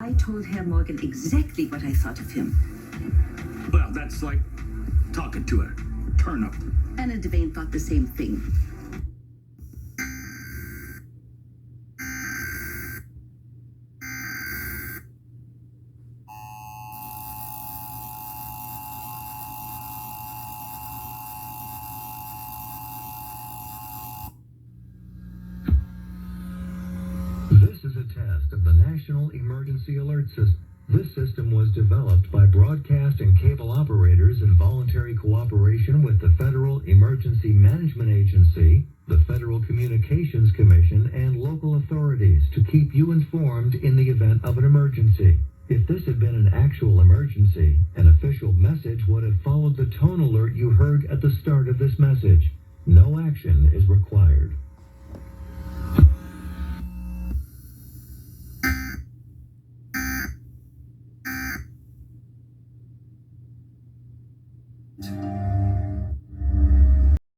I told Herr Morgan exactly what I thought of him. Well, that's like talking to a turnip. Anna Devane thought the same thing. This is a test of the National Emergency Alert System. This system was developed by broadcast and cable operators in voluntary cooperation with the Federal Emergency Management Agency, the Federal Communications Commission, and local authorities to keep you informed in the event of an emergency. If this had been an actual emergency, an official message would have followed the tone alert you heard at the start of this message. No action is required.